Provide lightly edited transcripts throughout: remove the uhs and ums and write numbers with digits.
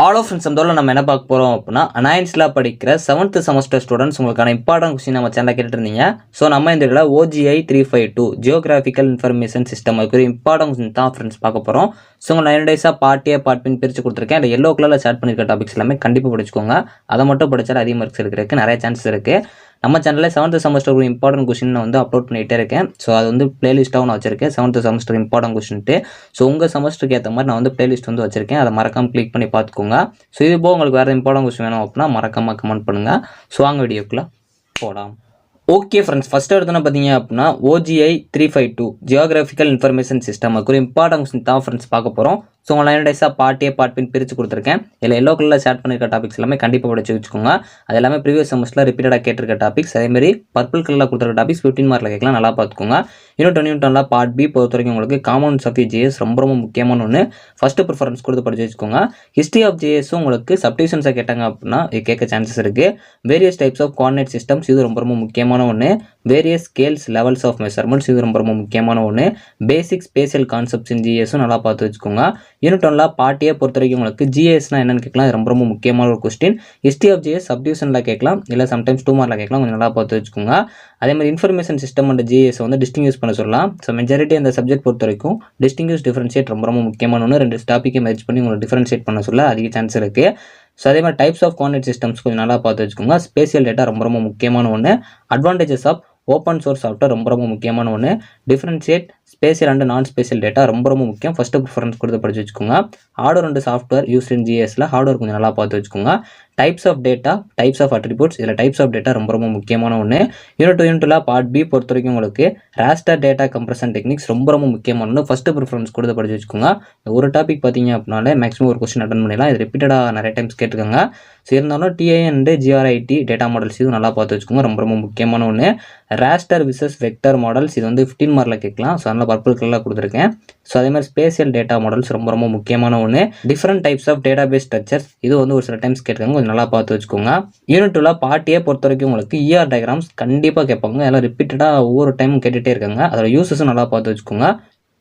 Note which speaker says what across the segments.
Speaker 1: All of friends நம்ம என்ன பார்க்க போகிறோம் அப்படின்னா அனாயின்ஸில் படிக்கிற 7th செமஸ்டர் ஸ்டூடெண்ட்ஸ் உங்களுக்கான இம்பார்ட்டன்ட் கொஸ்டின் நம்ம சேனலில் கேட்டுருந்தீங்க. ஸோ நம்ம இந்த இதில் OGI 352 ஜியோகிராஃபிக்கல் இன்ஃபர்மேஷன் சிஸ்டம் அதுக்கு ஒரு இம்பார்ட்டன்ட் கொஸ்டின் தான் ஃப்ரெண்ட்ஸ் பார்க்க போகிறோம். ஸோ உங்கள் 9 டேஸாக பார்ட் ஏ பார்ட் பின் பிரித்து கொடுத்துருக்கேன். அந்த எல்லோ கலரில் ஸ்டார்ட் பண்ணியிருக்க டாபிக்ஸ் எல்லாமே கண்டிப்பாக படிச்சுக்கோங்க. அதை மட்டும் படித்தால் அதிக மார்க்ஸ் எடுக்கிறதுக்கு நிறைய சான்ஸ் இருக்குது. நம்ம சேனலில் 7th செமஸ்டர் ஒரு இம்பார்ட்டன்ட் கொஸ்டின் வந்து அப்லோட் பண்ணிகிட்டே இருக்கேன். ஸோ அது வந்து பிளேலிஸ்ட்டாகவும் நான் வச்சிருக்கேன் 7th செமஸ்டர் இம்பார்ட்டன்ட் கொஸ்டின்ட்டு. ஸோ உங்கள் செமஸ்டருக்கு ஏற்ற மாதிரி நான் வந்து பிளேலிஸ்ட் வந்து வச்சிருக்கேன். அதை மறக்காமல் கிளிக் பண்ணி பார்த்துக்கோங்க. ஸோ இது போக உங்களுக்கு வேறு இம்பார்ட்டன்ட் கொஸ்டின் வேணும் அப்படின்னா மறக்காமல் கமெண்ட் பண்ணுங்கள். ஸோ வாங்க வீடியோக்குள்ளே போகலாம். ஓகே ஃப்ரெண்ட்ஸ், ஃபஸ்ட் எடுத்தோன்னா பார்த்தீங்க அப்படின்னா OGI 352 ஜியோகிராஃபிக்கல் இன்ஃபர்மேஷன் சிஸ்டம் அதுக்கு ஒரு இம்பார்ட்டன்ட் கொஸ்டின் தான் ஃப்ரெண்ட்ஸ் பார்க்க போகிறோம். ஸோ உங்கள் 9 டேஸாக பார்ட் ஏ பார்ட் பின் பிரித்து கொடுத்துருக்கேன். இதில் எல்லோ கலரில் ஸ்டார்ட் பண்ணியிருக்க டாபிக்ஸ் எல்லாமே கண்டிப்பாக படிச்சு வச்சுக்கோங்க. அது எல்லாமே ப்ரீவியஸ் செமஸ்டரில் ரிப்பீட்டடாக கேட்டிருக்க டாபிக்ஸ். அதேமாதிரி பர்பிள் கலரில் கொடுத்துருக்க டாபிக்ஸ் 15 மார்க்கில் கேட்கலாம், நல்லா பார்த்துக்கோங்க. யூனிட் 1 பார்ட் பி பொறுத்த வரைக்கும் உங்களுக்கு காம்பவுண்ட்ஸ் ஆஃப் ஜிஎஸ் ரொம்ப முக்கியமான ஒன்று. ஃபஸ்ட்டு ப்ரிஃபரன்ஸ் கொடுத்து படிச்சு வச்சுக்கோங்க. ஹிஸ்ட்ரி ஆஃப் ஜிஎஸும் உங்களுக்கு சப்டிவிஷன்ஸாக கேட்டாங்க அப்படின்னா இது கேட்க சான்சஸ் இருக்குது. Various types of coordinate systems இது ரொம்ப முக்கியமான ஒன்று. Various scales levels of measurements இது ரொம்ப முக்கியமான ஒன்று. பேசிக் ஸ்பேஷியல் கான்செப்ட்ஸ் இன் ஜிஎஸும் நல்லா பார்த்து வச்சுக்கோங்க. யூனிட் 1 பார்ட் ஏ பொறுத்த வரைக்கும் உங்களுக்கு ஜிஎஸ்னா என்னன்னு கேட்கலாம், இது ரொம்ப முக்கியமான ஒரு கொஸ்டின். ஹிஸ்ட்ரி ஆஃப் ஜிஎஸ் சப்டிவிஷனில் கேட்கலாம், இல்லை சம்டைம்ஸ் 2 மார்க்கில் கேட்கலாம், கொஞ்சம் நல்லா பார்த்து வச்சுக்கோங்க. அதே மாதிரி இன்ஃபர்மேஷன் சிஸ்டம் அண்ட் ஜிஎஸ் வந்து டிஸ்டிங்யூஸ் பண்ண சொல்லலாம். ஸோ மெஜாரிட்டி அந்த சப்ஜெக்ட் பொறுத்த வரைக்கும் டிஸ்டிங்யூஸ் டிஃபரன்ஷியேட் ரொம்ப முக்கியமான ஒன்று. 2 டாப்பிக்கை மேட்ச் பண்ணி உங்களுக்கு டிஃபரன்ஷியேட் பண்ண சொல்ல அதிக சான்ஸ் இருக்குது. ஸோ அதே மாதிரி டைப்ஸ் ஆஃப் கோஆர்டினேட் சிஸ்டம்ஸ் கொஞ்சம் நல்லா பார்த்து வச்சுக்கோங்க. ஸ்பேஷியல் டேட்டா ரொம்ப முக்கியமான ஒன்று. Advantages of open source software ரொம்ப முக்கியமான ஒன்று. Differentiate spatial and non spatial data ரொம்ப முக்கியம். ஃபஸ்ட்டு ப்ரிஃபரன்ஸ் கொடுத்து படிச்சு வச்சுக்கோங்க. Hardware and software use in ஜிஎஸ்ல ஹார்ட்வேர் கொஞ்சம் நல்லா பார்த்து வச்சுக்கோங்க. Types of data, types of attributes, இதில் டைப்ஸ் ஆஃப் டேட்டா ரொம்ப முக்கியமான ஒன்று. யூனிட் 2 பார்ட் பி பொறுத்த வரைக்கும் உங்களுக்கு ராஸ்டர் டேட்டா கம்ப்ரஷன் டெக்னிக்ஸ் ரொம்ப முக்கியமான ஒன்று. ஃபஸ்ட்டு ப்ரிஃபரன்ஸ் கொடுத்து படிச்சு வச்சுக்கோங்க. ஒரு டாபிக் பார்த்தீங்க அப்படின்னாலே மேக்ஸிமம் ஒரு கொஸ்டின் அட்டன் பண்ணிடலாம். இது ரிப்பீட்டடாக நிறைய டைம்ஸ் கேட்டுருக்காங்க. ஸோ இருந்தாலும் DI and GRIT data models இது நல்லா பார்த்து வச்சுக்கோங்க, ரொம்ப முக்கியமான ஒன்று. ராஸ்டர் விசஸ் வெக்டர் மாடல்ஸ் இது வந்து 15 மார்க்கில் கேட்கலாம். ஸோ அதனால் பர்பிள் கலரில் கொடுத்துருக்கேன். ஸோ அதே மாதிரி ஸ்பேஷியல் டேட்டா மாடல்ஸ் ரொம்ப முக்கியமான ஒன்று. Different types of database structures இது வந்து ஒரு சில டைம்ஸ் கேட்குறாங்க, கொஞ்சம் நல்லா பார்த்து வச்சுக்கோங்க. யூனிட் 2 பார்ட் ஏ பொறுத்த வரைக்கும் உங்களுக்கு ER டயக்ராம்ஸ் கண்டிப்பாக கேட்பாங்க. எல்லாம் ரிப்பீட்டடாக ஒவ்வொரு டைமும் கேட்டுகிட்டே இருக்காங்க. அதோட யூசஸும் நல்லா பார்த்து வச்சுக்கோங்க.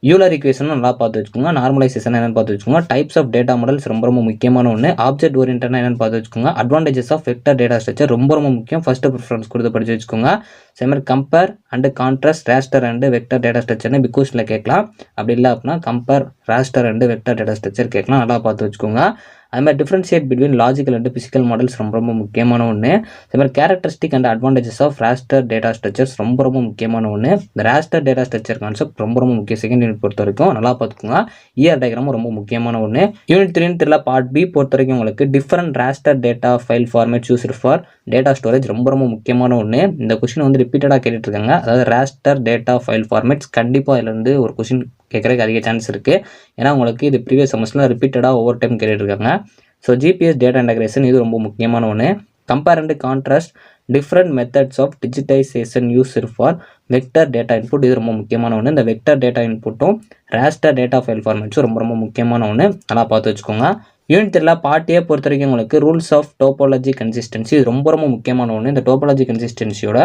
Speaker 1: யூலர் ஈக்குவேஷனும் நல்லா பார்த்து வச்சுக்கோங்க. நார்மலைசேஷன் என்னென்னு பார்த்து வச்சுக்கோங்க. டைப்ஸ் ஆஃப் டேட்டா மாடல்ஸ் ரொம்ப முக்கியமான ஒன்று. ஆப்ஜெக்ட் ஓரியன்டட்னா என்னென்னு பார்த்து வச்சுக்கோங்க. Advantages of vector data structure ரொம்ப முக்கியம். ஃபர்ஸ்ட் ப்ரிஃபரன்ஸ் கொடுத்து படிச்சு வச்சுக்கோங்க. அதே மாதிரி compare and contrast raster and vector data ஸ்ட்ரக்சர்னு பிகோஸில் கேட்கலாம். அப்படி இல்லை அப்படின்னா compare raster and vector data structure கேட்கலாம், நல்லா பார்த்து வச்சுக்கோங்க. அது மாதிரி differentiate between logical and physical models ரொம்ப முக்கியமான ஒன்று. அதே மாதிரி characteristic and advantages of raster data structures ரொம்ப முக்கியமான ஒன்று. இந்த ராஸ்டர் டேட்டா ஸ்ட்ரக்சர் கான்செப்ட் ரொம்ப முக்கியம். செகண்ட் யூனிட் பொறுத்த வரைக்கும் நல்லா பார்த்துக்கோங்க. ER டயக்ராமும் ரொம்ப முக்கியமான ஒன்று. யூனிட் 3 பார்ட் பி பொறுத்த வரைக்கும் உங்களுக்கு different raster data file format used for data storage ரொம்ப முக்கியமான ஒன்று. இந்த கொஸ்டின் வந்து ரிப்பீட்டடாக கேட்டுட்டு இருக்காங்க. அதாவது ராஸ்டர் டேட்டா ஃபைல் ஃபார்மேட்ஸ் கண்டிப்பாக இதுலேருந்து ஒரு கொஸ்டின் கேட்குறதுக்கு அதிக சான்ஸ் இருக்குது. ஏன்னா உங்களுக்கு இது ப்ரீவியஸ் செமஸ்டரில் ரிப்பீட்டடாக ஒவ்வொரு டைம் கேட்டுருக்காங்க. ஸோ GPS டேட்டா இன்டகிரேஷன் இது ரொம்ப முக்கியமான ஒன்று. Compare and contrast different methods of digitisation used for vector data input இது ரொம்ப முக்கியமான ஒன்று. இந்த வெக்டர் டேட்டா இன்புட்டும் ராஸ்டர் டேட்டா ஃபைல் ஃபார்மேட்ஸும் ரொம்ப முக்கியமான ஒன்று, நல்லா பார்த்து வச்சுக்கோங்க. யூனிட் 3 பார்ட் ஏ பொறுத்த வரைக்கும் உங்களுக்கு ரூல்ஸ் ஆஃப் டோபாலஜி கன்சிஸ்டன்சி இது ரொம்ப முக்கியமான ஒன்று. இந்த டோபாலஜி கன்சிஸ்டன்சியோட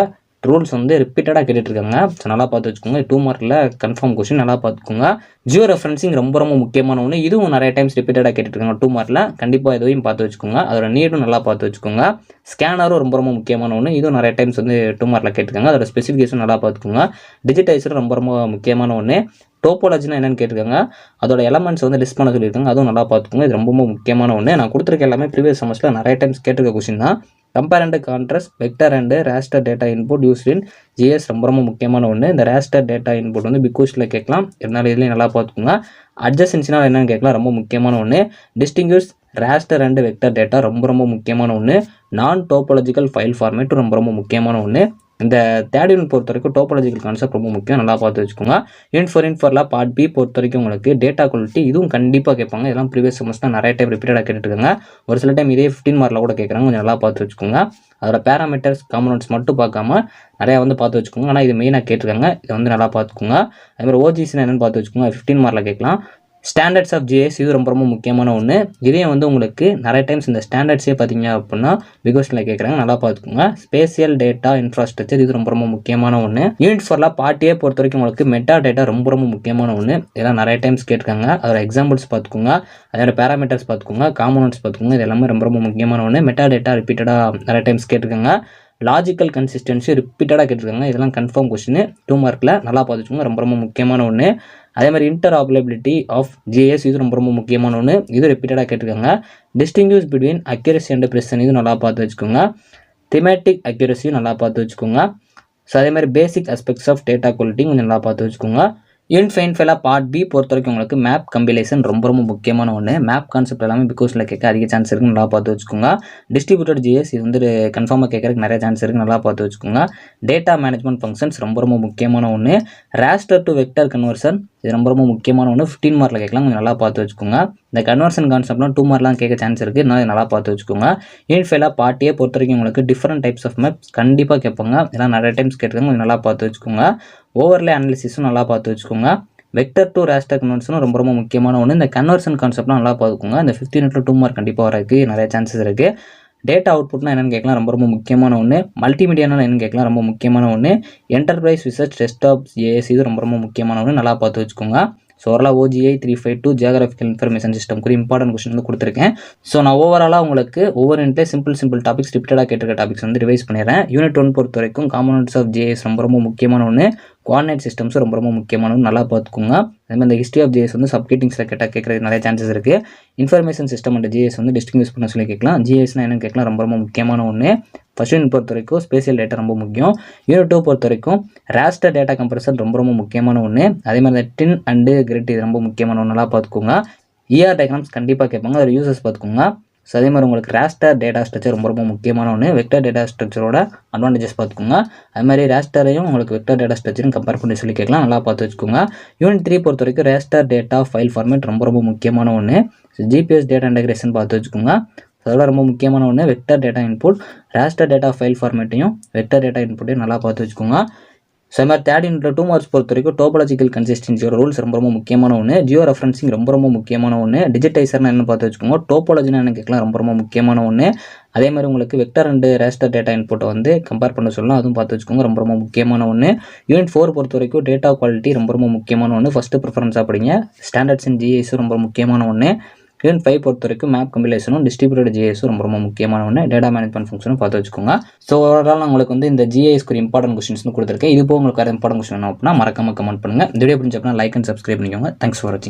Speaker 1: ரூல்ஸ் வந்து ரிப்பீட்டடாக கேட்டுட்ருக்காங்க. ஸோ நல்லா பார்த்து வச்சுக்கோங்க. 2 மார்க்கில் கன்ஃபார்ம் கொஸ்டின், நல்லா பார்த்துக்கோங்க. ஜியோ ரெஃபரன்சிங் ரொம்ப முக்கியமான ஒன்று. இதுவும் நிறைய டைம்ஸ் ரிப்பீட்டடாக கேட்டுட்ருக்காங்க 2 மார்க்கில். கண்டிப்பாக இதையும் பார்த்து வச்சுக்கோங்க. அதோட நீடும் நல்லா பார்த்து வச்சுக்கோங்க. ஸ்கேனரும் ரொம்ப முக்கியமான ஒன்று. இதுவும் நிறைய டைம்ஸ் வந்து 2 மார்க்கில் கேட்டிருக்காங்க. அதோட ஸ்பெசிஃபிகேஷன் நல்லா பார்த்துக்கோங்க. டிஜிட்டைசர் ரொம்ப முக்கியமான ஒன்று. டோபாலஜினா என்னென்னு கேட்டிருக்காங்க. அதோட எலமெண்ட்ஸ் வந்து லிஸ்ட் பண்ண சொல்லியிருக்காங்க, அதுவும் நல்லா பார்த்துக்கோங்க. இது ரொம்ப முக்கியமான ஒன்று. நான் கொடுத்துருக்க எல்லாமே ப்ரீவியஸ் செமஸ்டரில் நிறைய டைம்ஸ் கேட்டிருக்க கொஸ்டின் தான். Compare and contrast vector and raster data input used in GIS ரொம்ப முக்கியமான ஒன்று. இந்த ராஸ்டர் டேட்டா இன்புட் வந்து பிகோஸில் கேட்கலாம், இருந்தாலும் இதுலேயும் நல்லா பார்த்துக்கோங்க. அட்ஜசன்சினா என்னென்னு கேட்கலாம், ரொம்ப முக்கியமான ஒன்று. Distinguish raster and vector data ரொம்ப முக்கியமான ஒன்று. நான் டோபாலஜிக்கல் ஃபைல் ஃபார்மேட் ரொம்ப முக்கியமான ஒன்று. இந்த தேர்ட் யூனிட் பொறுத்த வரைக்கும் டோபாலஜிக்கல் கான்செப்ட் ரொம்ப முக்கியம், நல்லா பார்த்து வச்சுக்கோங்க. யூனிட் 4 பார்ட் பி பொறுத்த வரைக்கும் உங்களுக்கு டேட்டா குவாலிட்டி இதுவும் கண்டிப்பாக கேட்பாங்க. இதெல்லாம் ப்ரீவியஸ் செமஸ்டர் நிறைய டைம் ரிப்பீட்டடாக கேட்டுருக்காங்க. ஒரு சில டைம் இதே 15 மார்க்கில் கூட கேட்குறாங்க, கொஞ்சம் நல்லா பார்த்து வச்சுக்கோங்க. அதோட பேராமீட்டர்ஸ் காம்பனன்ட்ஸ் மட்டும் பார்க்காம நிறையா வந்து பார்த்து வச்சுக்கோங்க. ஆனால் இது மெயினாக கேட்டிருக்காங்க, இதை வந்து நல்லா பார்த்துக்கோங்க. அதுமாதிரி OGC என்னென்னு பார்த்து வச்சுக்கோங்க, 15 மார்க்கில் கேட்கலாம். ஸ்டாண்டர்ட்ஸ் ஆஃப் ஜிஐஎஸ் இது ரொம்ப ரொம்ப முக்கியமான ஒன்று. இதையும் வந்து உங்களுக்கு நிறைய டைம்ஸ் இந்த ஸ்டாண்டர்ட்ஸே பார்த்தீங்க அப்படின்னா பிகாஸ்ல கேட்குறாங்க, நல்லா பார்த்துக்கோங்க. ஸ்பேசியல் டேட்டா இன்ஃப்ராஸ்ட்ரக்சர் இது ரொம்ப ரொம்ப முக்கியமான ஒன்று. யூனிட் 4 பார்ட் ஏ பொறுத்த வரைக்கும் உங்களுக்கு மெட்டா டேட்டா ரொம்ப ரொம்ப முக்கியமான ஒன்று. இதெல்லாம் நிறைய டைம்ஸ் கேட்டிருக்காங்க. அதோட எக்ஸாம்பிள்ஸ் பார்த்துக்கோங்க, அதோட பேராமீட்டர்ஸ் பார்த்துக்கோங்க, காம்போனன்ட்ஸ் பார்த்துக்கோங்க. இது எல்லாமே ரொம்ப ரொம்ப முக்கியமான ஒன்று. மெட்டா டேட்டா ரிப்பீட்டடாக நிறைய டைம்ஸ் கேட்டிருக்காங்க. லாஜிக்கல் கன்சிஸ்டன்சி ரிப்பீட்டடாக கேட்டிருக்காங்க. இதெல்லாம் கன்ஃபார்ம் கொஸ்டின் 2 மார்க்கில், நல்லா பார்த்துக்கோங்க. ரொம்ப ரொம்ப முக்கியமான ஒன்று. அதே மாதிரி இன்டர்ஆபரபிலிட்டி ஆஃப் ஜிஎஸ் இது ரொம்ப ரொம்ப முக்கியமான ஒன்று. இது ரிப்பீட்டடாக கேட்டிருக்காங்க. Distinguish between accuracy and precision இது நல்லா பார்த்து வச்சுக்கோங்க. திமேட்டிக் அக்யூரசியும் நல்லா பார்த்து வச்சுக்கோங்க. ஸோ அதே மாதிரி பேசிக் அஸ்பெக்ட்ஸ் ஆஃப் டேட்டா குவாலிட்டி கொஞ்சம் நல்லா பார்த்து வச்சுக்கோங்க. யூனிட் 5 பார்ட் பி பொறுத்த வரைக்கும் உங்களுக்கு மேப் கம்பைலேஷன் ரொம்ப ரொம்ப முக்கியமான ஒன்று. மேப் கான்செப்ட் எல்லாமே பிகாஸ்ல கேட்க அதிக சான்ஸ் இருக்குது, நல்லா பார்த்து வச்சுக்கோங்க. டிஸ்ட்ரிபியூட்டட் ஜிஎஸ் இது வந்து கன்ஃபார்மாக கேட்கறதுக்கு நிறைய சான்ஸ் இருக்குது, நல்லா பார்த்து வச்சுக்கோங்க. டேட்டா மேனேஜ்மெண்ட் ஃபங்க்ஷன்ஸ் ரொம்ப ரொம்ப முக்கியமான ஒன்று. ராஸ்டர் டு வெக்டர் கன்வர்ஷன் இது ரொம்ப ரொம்ப முக்கியமான ஒன்று. 15 மார்க்கில் கேட்கலாம், கொஞ்சம் நல்லா பார்த்து வச்சுக்கோங்க. இந்த கன்வர்ஷன் கான்செப்ட்லாம் 2 மார்க்லாம் கேட்க சான்ஸ் இருக்குது, அதனால் நல்லா பார்த்து வச்சுக்கோங்க. யூனிட் 5 பார்ட் ஏ பொறுத்த வரைக்கும் உங்களுக்கு டிஃப்ரெண்ட் டைப்ஸ் ஆஃப் மேப்ஸ் கண்டிப்பாக கேட்பாங்க. இதெல்லாம் நிறைய டைம்ஸ் கேட்டிருக்காங்க, கொஞ்சம் நல்லா பார்த்து வச்சுக்கோங்க. ஓவர்லே அனாலிசிஸும் நல்லா பார்த்து வச்சுக்கோங்க. வெக்டர் டு ராஸ்டர் கன்வர்ஷனும் ரொம்ப ரொம்ப முக்கியமான ஒன்று. இந்த கன்வர்ஷன் கான்செப்ட்லாம் நல்லா பார்த்துக்கோங்க. இந்த 15 யூனிட்ல 2 மார்க் கண்டிப்பாக வரதுக்கு நிறைய சான்சஸ் இருக்குது. டேட்டா அவுட்புட்னா என்னென்னு கேட்கலாம், ரொம்ப ரொம்ப முக்கியமான ஒன்று. மல்டிமீடியானா என்னென்னு கேட்கலாம், ரொம்ப முக்கியமான ஒன்று. என்டர்பிரைஸ் ரிசர்ச் டெஸ்க்டாப் ஏஎஸ் இது ரொம்ப ரொம்ப முக்கியமான ஒன்று, நல்லா பார்த்து வச்சுக்கோங்க. ஸோ ஓவராலாக OGI 352 ஜியோகிராஃபிக்கல் இன்ஃபர்மேஷன் சிஸ்டம் குறி இம்பார்ட்டன்ட் கொஸ்டின் வந்து கொடுத்துருக்கேன். ஸோ நான் ஓவராலாக உங்களுக்கு ஒவ்வொரு யூனிட்லேயே சிம்பிள் டாபிக்ஸ் ரிப்பீட்டடாக கேட்டிருக்க டாபிக்ஸ் வந்து ரிவைஸ் பண்ணிடுறேன். யூனிட் 1 பொறுத்த வரைக்கும் காம்போனன்ட்ஸ் ஆஃப் ஜிஎஸ் ரொம்ப ரொம்ப முக்கியமான ஒன்று. கோஆர்டினேட் சிஸ்டம்ஸ் ரொம்ப ரொம்ப முக்கியமான ஒன்று, நல்லா பார்த்துக்கோங்க. அதே மாதிரி இந்த ஹிஸ்ட்ரி ஆஃப் ஜிஎஸ் வந்து சப்கேட்டிங்ஸில் கேட்கறதுக்கு நிறைய சான்சஸ் இருக்குது. இன்ஃபர்மேஷன் சிஸ்டம் அண்ட் ஜிஎஸ் வந்து டிஸ்டிங்யூஸ் பண்ண சொல்லி கேட்கலாம். ஜிஎஸ்னா என்னன்னு கேட்கலாம், ரொம்ப ரொம்ப முக்கியமான ஒன்று. ஃபர்ஸ்ட் யூனிட் பொறுத்த வரைக்கும் ஸ்பேசியல் டேட்டா ரொம்ப முக்கியம். யூனிட் 2 பொறுத்த வரைக்கும் ராஸ்டர் டேட்டா கம்ப்ரஷன் ரொம்ப ரொம்ப முக்கியமான ஒன்று. அதே மாதிரி இந்த டின் அண்டு கிரிட் இது ரொம்ப முக்கியமான ஒன்று, நல்லா பார்த்துக்கோங்க. ER டயக்ராம்ஸ் கண்டிப்பாக கேட்பாங்க, அதோட யூசஸ் பார்த்துக்கோங்க. ஸோ அதே மாதிரி உங்களுக்கு ராஸ்டர் டேட்டா ஸ்ட்ரக்சர் ரொம்ப ரொம்ப முக்கியமான ஒன்று. வெக்டர் டேட்டா ஸ்ட்ரக்சரோட அட்வான்டேஜஸ் பார்த்துக்கோங்க. அது மாதிரி ராஸ்டரையும் உங்களுக்கு வெக்டர் டேட்டா ஸ்ட்ரக்சரும் கம்பேர் பண்ணி சொல்லி கேட்கலாம், நல்லா பார்த்து வச்சுக்கோங்க. யூனிட் 3 பொறுத்த வரைக்கும் ராஸ்டர் டேட்டா ஃபைல் ஃபார்மேட் ரொம்ப ரொம்ப முக்கியமான ஒன்று. GPS டேட்டா இன்டெகிரேஷன் பார்த்து வச்சுக்கோங்க. அதோட ரொம்ப முக்கியமான ஒன்று vector data input. Raster data file ஃபார்மேட்டையும் வெக்டர் டேட்டா இன்புட்டையும் நல்லா பார்த்து வச்சுக்கோங்க. ஸோ மாதிரி தேர்ட் யூனிட்ல 2 மார்க்ஸ் பொறுத்த வரைக்கும் டோபாலஜிக்கல் கன்சிஸ்டன்சியோட ரூல்ஸ் ரொம்ப ரொம்ப முக்கியமான ஒன்று. ஜியோ ரெஃபரன்சிங் ரொம்ப ரொம்ப முக்கியமான ஒன்று. டிஜிட்டைசர்னா என்ன பார்த்து வச்சுக்கோங்க. டோபாலஜினா என்ன கேட்கலாம், ரொம்ப ரொம்ப முக்கியமான ஒன்று. அதே மாதிரி உங்களுக்கு வெக்டர் அண்ட் ராஸ்டர் டேட்டா இன்புட்டை வந்து கம்பேர் பண்ண சொல்லலாம், அதுவும் பார்த்து வச்சுக்கோங்க, ரொம்ப ரொம்ப முக்கியமான ஒன்று. யூனிட் 4 பொறுத்த வரைக்கும் டேட்டா குவாலிட்டி ரொம்ப ரொம்ப முக்கியமான ஒன்று. ஃபஸ்ட்டு ப்ரிஃபரன்ஸாக படிங்க. ஸ்டாண்டர்ட்ஸ் இன் ஜிஎஸ் ரொம்ப முக்கியமான ஒன்று. யூனிட் 5 பொறுத்த வரைக்கும் மேப் கம்பைலேஷனும் டிஸ்ட்ரிபியூட்டட் ஜிஎஸும் ரொம்ப ரொம்ப முக்கியமான ஒன்று. டேட்டா மேனேஜ்மெண்ட் ஃபங்க்ஷனும் பார்த்து வச்சுக்கோங்க. ஸோ ஓவரால் உங்களுக்கு வந்து இந்த ஜிஎஸ் ஒரு இம்பார்ட்டன்ட் கொஸ்டின்ஸ் கொடுத்துருக்கேன். இது போக உங்களுக்கு வேறு இம்பார்ட்டன்ட் கொஸ்டின் அப்படின்னா மறக்காம கமெண்ட் பண்ணுங்கள். இந்த வீடியோ பிடிச்ச அப்படின்னா லைக் அண்ட் சப்ஸ்கிரைப் பண்ணிக்கோங்க. தேங்க்ஸ் ஃபார் வாட்சிங்.